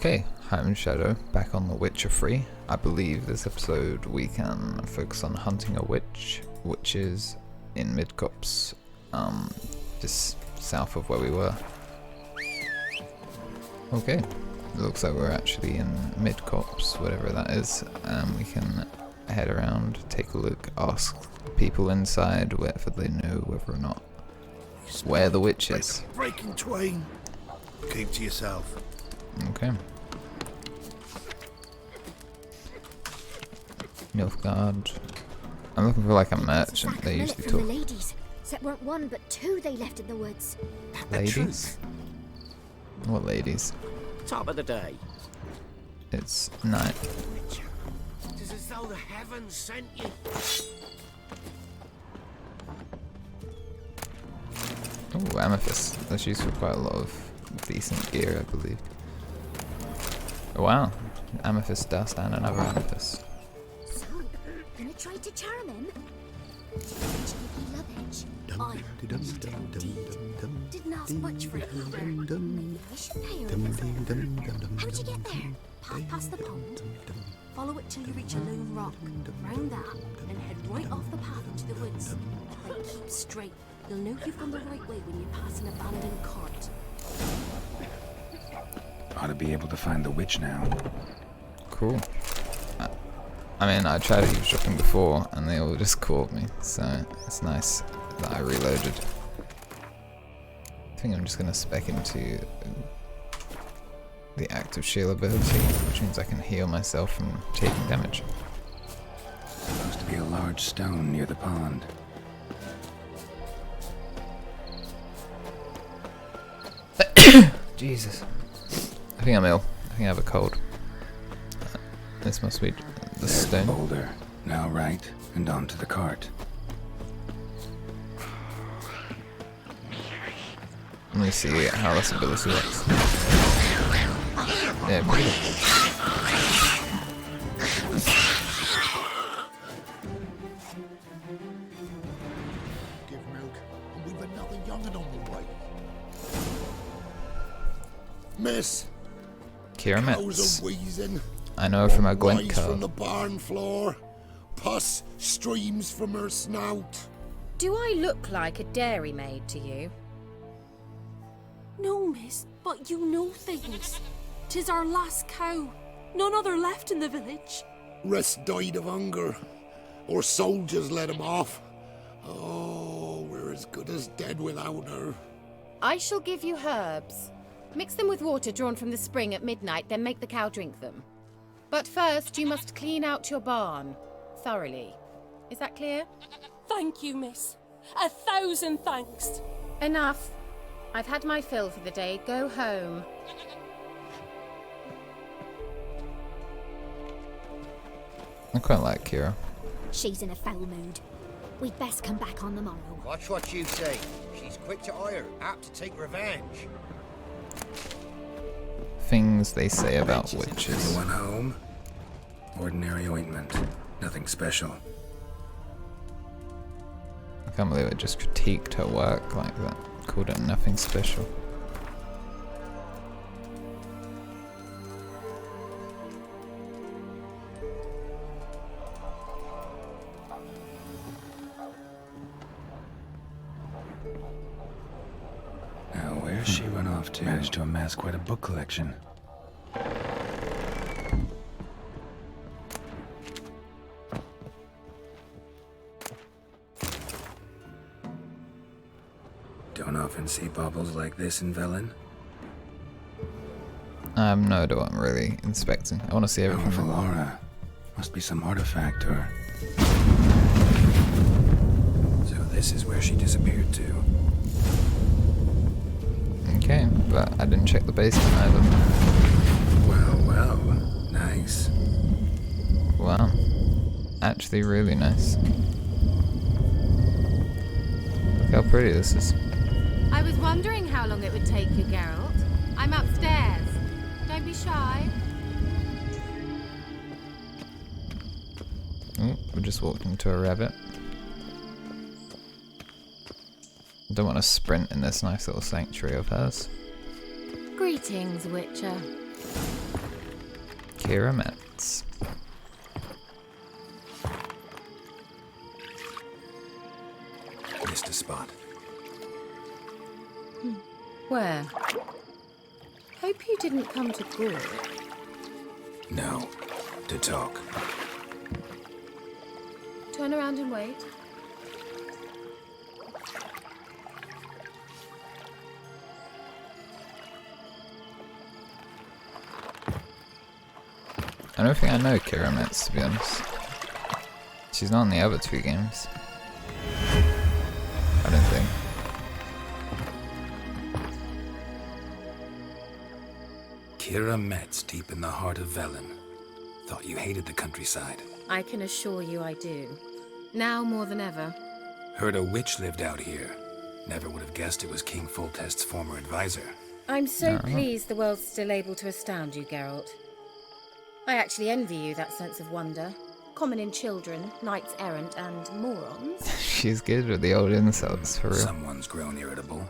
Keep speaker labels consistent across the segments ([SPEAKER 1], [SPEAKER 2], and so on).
[SPEAKER 1] Okay, I'm Shyaerdow, back on The Witcher 3. I believe this episode we can focus on hunting a witch, which is in Midcopse, just south of where we were. Okay, it looks like we're actually in Midcopse, whatever that is. We can head around, take a look, ask people inside whether they know whether or not where the witch is.
[SPEAKER 2] Breaking twain. Keep to yourself.
[SPEAKER 1] Okay. Nilfgaard. I'm looking for like a merchant. They usually talk.
[SPEAKER 3] The ladies. So it weren't one, but two they left in the woods.
[SPEAKER 1] Ladies? What ladies?
[SPEAKER 4] Top of the day.
[SPEAKER 1] It's night.
[SPEAKER 2] It is as though the heavens sent you.
[SPEAKER 1] Oh, amethyst. That's used for quite a lot of decent gear, I believe. Oh, wow. Amethyst dust and another amethyst.
[SPEAKER 3] So, gonna try to charm him? Didn't ask much for it either. Maybe I should pay her a visit. How'd you get there? Path past the pond. Follow it till you reach a lone rock. Round that, and head right off the path into the woods. But keep straight. You'll know you've gone the right way when you pass an abandoned cart.
[SPEAKER 5] Ought to be able to find the witch now.
[SPEAKER 1] Cool. I mean, I tried eavesdropping before and they all just caught me, so it's nice that I reloaded. I think I'm just going to spec into the active shield ability, which means I can heal myself from taking damage.
[SPEAKER 5] Supposed to be a large stone near the pond.
[SPEAKER 1] Jesus. I think I'm ill. I think I have a cold. This must be the stone.
[SPEAKER 5] Boulder. Now right, and onto the cart.
[SPEAKER 1] Let me see how this ability works. Yeah, pretty good.
[SPEAKER 2] Give milk, and we've another young'un on the way. Miss,
[SPEAKER 1] Kira
[SPEAKER 2] cows
[SPEAKER 1] Metz.
[SPEAKER 2] are wheezing.
[SPEAKER 1] I know her from her Gwent
[SPEAKER 2] Lies from
[SPEAKER 1] card.
[SPEAKER 2] the barn floor. Pus streams from her snout.
[SPEAKER 6] Do I look like a dairymaid to you?
[SPEAKER 7] No, miss, but you know things. 'Tis our last cow. None other left in the village.
[SPEAKER 2] Rest died of hunger. Or soldiers let him off. Oh, we're as good as dead without her.
[SPEAKER 6] I shall give you herbs. Mix them with water drawn from the spring at midnight, then make the cow drink them. But first, you must clean out your barn thoroughly. Is that clear?
[SPEAKER 7] Thank you, miss. 1,000 thanks.
[SPEAKER 6] Enough. I've had my fill for the day. Go home.
[SPEAKER 1] I quite like Kira.
[SPEAKER 3] She's in a foul mood. We'd best come back on the morrow.
[SPEAKER 8] Watch what you say. She's quick to ire, apt to take revenge.
[SPEAKER 1] Things they say about witches.
[SPEAKER 5] Anyone home? Ordinary ointment. Nothing special.
[SPEAKER 1] I can't believe I just critiqued her work like that. Called it nothing special.
[SPEAKER 5] Now, where's she run off to? Managed to amass quite a book collection. Don't often see baubles like this in Velen.
[SPEAKER 1] No, I don't really inspecting. I want to see everything.
[SPEAKER 5] Powerful aura. Must be some artifact or... So this is where she disappeared to.
[SPEAKER 1] Okay, but I didn't check the basement either.
[SPEAKER 5] Well, nice.
[SPEAKER 1] Wow. Actually really nice. Look how pretty this is.
[SPEAKER 6] I was wondering how long it would take you, Geralt. I'm upstairs. Don't be shy.
[SPEAKER 1] Oh, we just walked into a rabbit. Don't want to sprint in this nice little sanctuary of hers.
[SPEAKER 6] Greetings, Witcher.
[SPEAKER 1] pyramids.
[SPEAKER 5] Missed a spot.
[SPEAKER 6] Where? Hope you didn't come to Gore.
[SPEAKER 5] No. To talk.
[SPEAKER 6] Turn around and wait.
[SPEAKER 1] I don't think I know Kira Metz, to be honest. She's not in the other 2 games. I don't think.
[SPEAKER 5] Kira Metz, deep in the heart of Velen. Thought you hated the countryside.
[SPEAKER 6] I can assure you I do. Now more than ever.
[SPEAKER 5] Heard a witch lived out here. Never would have guessed it was King Foltest's former advisor.
[SPEAKER 6] I'm so pleased the world's still able to astound you, Geralt. I actually envy you that sense of wonder. Common in children, knights errant, and morons.
[SPEAKER 1] She's good with the old insults, for real.
[SPEAKER 5] Someone's grown irritable.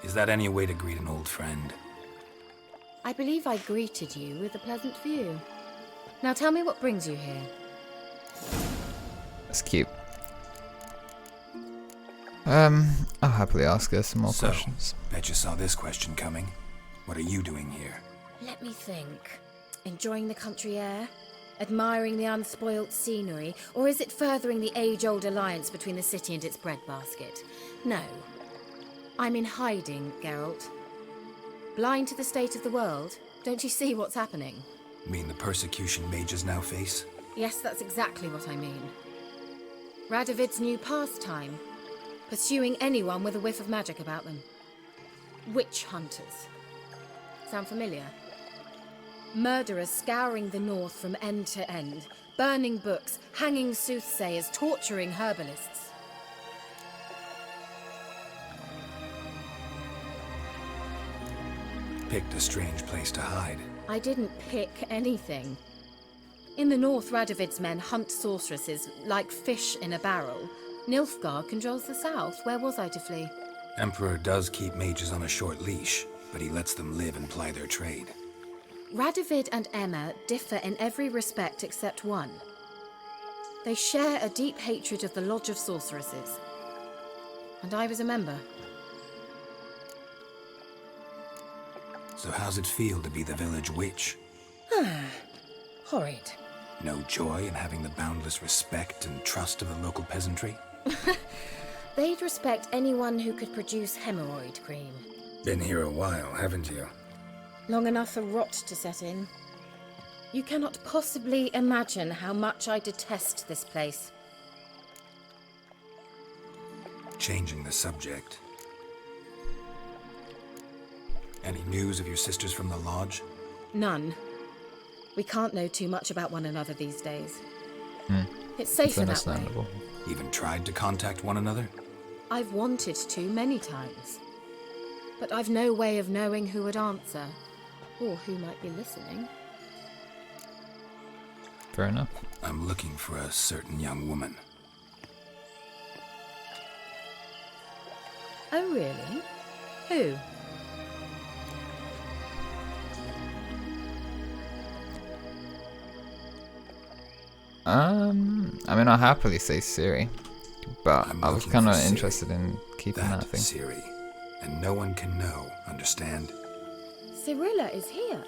[SPEAKER 5] Is that any way to greet an old friend?
[SPEAKER 6] I believe I greeted you with a pleasant view. Now tell me what brings you here.
[SPEAKER 1] That's cute. I'll happily ask her some more questions.
[SPEAKER 5] Bet you saw this question coming. What are you doing here?
[SPEAKER 6] Let me think. Enjoying the country air? Admiring the unspoilt scenery? Or is it furthering the age-old alliance between the city and its breadbasket? No. I'm in hiding, Geralt. Blind to the state of the world? Don't you see what's happening?
[SPEAKER 5] Mean the persecution mages now face?
[SPEAKER 6] Yes, that's exactly what I mean. Radovid's new pastime. Pursuing anyone with a whiff of magic about them. Witch hunters. Sound familiar? Murderers scouring the north from end to end, burning books, hanging soothsayers, torturing herbalists.
[SPEAKER 5] Picked a strange place to hide.
[SPEAKER 6] I didn't pick anything. In the north, Radovid's men hunt sorceresses like fish in a barrel. Nilfgaard controls the south. Where was I to flee?
[SPEAKER 5] Emperor does keep mages on a short leash, but he lets them live and ply their trade.
[SPEAKER 6] Radovid and Emma differ in every respect except one. They share a deep hatred of the Lodge of Sorceresses. And I was a member.
[SPEAKER 5] So how's it feel to be the village witch?
[SPEAKER 6] Horrid.
[SPEAKER 5] No joy in having the boundless respect and trust of the local peasantry?
[SPEAKER 6] They'd respect anyone who could produce hemorrhoid cream.
[SPEAKER 5] Been here a while, haven't you?
[SPEAKER 6] Long enough for rot to set in. You cannot possibly imagine how much I detest this place.
[SPEAKER 5] Changing the subject. Any news of your sisters from the lodge?
[SPEAKER 6] None. We can't know too much about one another these days. It's safer that way.
[SPEAKER 1] Understandable.
[SPEAKER 5] Even tried to contact one another?
[SPEAKER 6] I've wanted to many times. But I've no way of knowing who would answer. Or who might be listening.
[SPEAKER 1] Fair enough.
[SPEAKER 5] I'm looking for a certain young woman.
[SPEAKER 6] Oh, really? Who?
[SPEAKER 1] I mean, I'll happily say Siri, but
[SPEAKER 5] I'm
[SPEAKER 1] I was
[SPEAKER 5] looking
[SPEAKER 1] kind of
[SPEAKER 5] for Ciri.
[SPEAKER 1] interested in keeping that thing.
[SPEAKER 5] Ciri. And no one can know, understand?
[SPEAKER 6] Cirilla is here.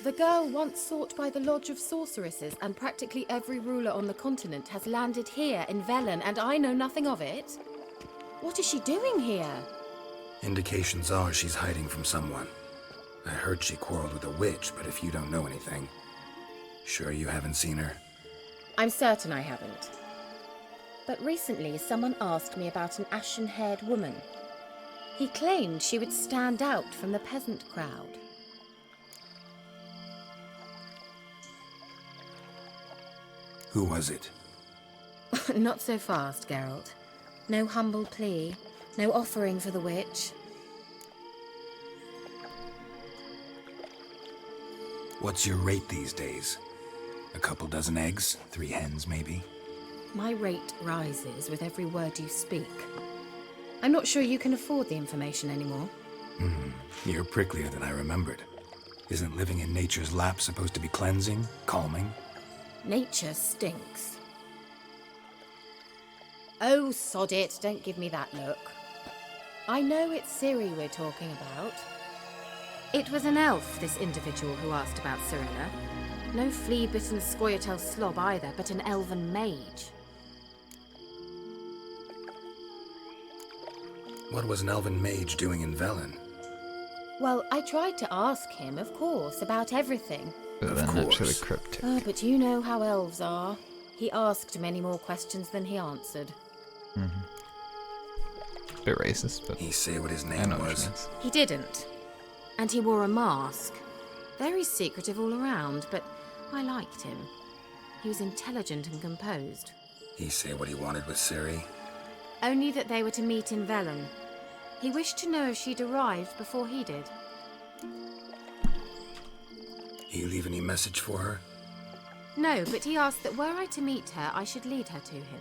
[SPEAKER 6] The girl once sought by the Lodge of Sorceresses, and practically every ruler on the continent has landed here in Velen, and I know nothing of it. What is she doing here?
[SPEAKER 5] Indications are she's hiding from someone. I heard she quarreled with a witch, but if you don't know anything, sure you haven't seen her?
[SPEAKER 6] I'm certain I haven't. But recently, someone asked me about an ashen-haired woman. He claimed she would stand out from the peasant crowd.
[SPEAKER 5] Who was it?
[SPEAKER 6] Not so fast, Geralt. No humble plea, no offering for the witch.
[SPEAKER 5] What's your rate these days? A couple dozen eggs? 3 hens, maybe?
[SPEAKER 6] My rate rises with every word you speak. I'm not sure you can afford the information anymore.
[SPEAKER 5] You're pricklier than I remembered. Isn't living in nature's lap supposed to be cleansing, calming?
[SPEAKER 6] Nature stinks. Oh, sod it, don't give me that look. I know it's Ciri we're talking about. It was an elf, this individual who asked about Cyrilla. No flea-bitten Scoia'tael slob either, but an elven mage.
[SPEAKER 5] What was an elven mage doing in Velen?
[SPEAKER 6] Well, I tried to ask him, of course, about everything.
[SPEAKER 1] But
[SPEAKER 5] Of
[SPEAKER 1] they're naturally
[SPEAKER 5] course.
[SPEAKER 1] cryptic.
[SPEAKER 6] Oh, but you know how elves are. He asked many more questions than he answered.
[SPEAKER 1] Bit racist, but
[SPEAKER 5] He say what his
[SPEAKER 1] I
[SPEAKER 5] name
[SPEAKER 1] know what
[SPEAKER 5] was.
[SPEAKER 1] she means.
[SPEAKER 6] He didn't. And he wore a mask. Very secretive all around, but I liked him. He was intelligent and composed.
[SPEAKER 5] He say what he wanted with Ciri.
[SPEAKER 6] Only that they were to meet in Velen. He wished to know if she'd arrived before he did.
[SPEAKER 5] He leave any message for her?
[SPEAKER 6] No, but he asked that were I to meet her, I should lead her to him.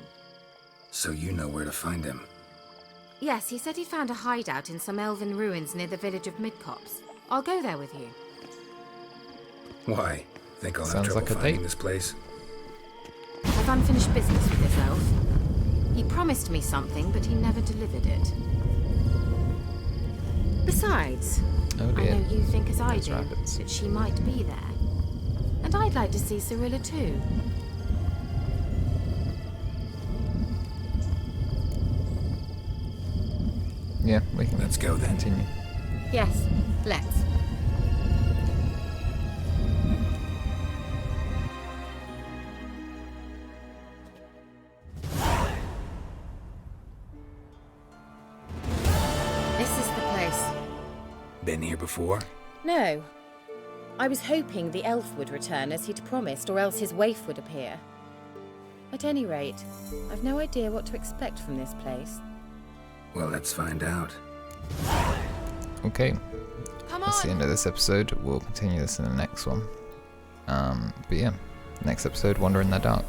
[SPEAKER 5] So you know where to find him.
[SPEAKER 6] Yes, he said he'd found a hideout in some elven ruins near the village of Midcopse. I'll go there with you.
[SPEAKER 5] Why? Think I'll have
[SPEAKER 1] Sounds
[SPEAKER 5] trouble
[SPEAKER 1] like a
[SPEAKER 5] finding
[SPEAKER 1] date.
[SPEAKER 5] this place?
[SPEAKER 6] I've unfinished business with this elf. He promised me something, but he never delivered it. Besides,
[SPEAKER 1] Oh
[SPEAKER 6] I
[SPEAKER 1] dear.
[SPEAKER 6] know you think as I
[SPEAKER 1] Those
[SPEAKER 6] do,
[SPEAKER 1] rabbits.
[SPEAKER 6] that she might be there. And I'd like to see Cyrilla too.
[SPEAKER 1] Yeah, we can
[SPEAKER 5] Let's go then.
[SPEAKER 1] continue.
[SPEAKER 6] Yes, let's. This is the place.
[SPEAKER 5] Been here before?
[SPEAKER 6] No. I was hoping the elf would return as he'd promised, or else his waif would appear. At any rate, I've no idea what to expect from this place.
[SPEAKER 5] Well, let's find out.
[SPEAKER 1] Okay,
[SPEAKER 6] Come
[SPEAKER 1] that's the end of this episode. We'll continue this in the next one. But yeah, next episode, Wander in the Dark.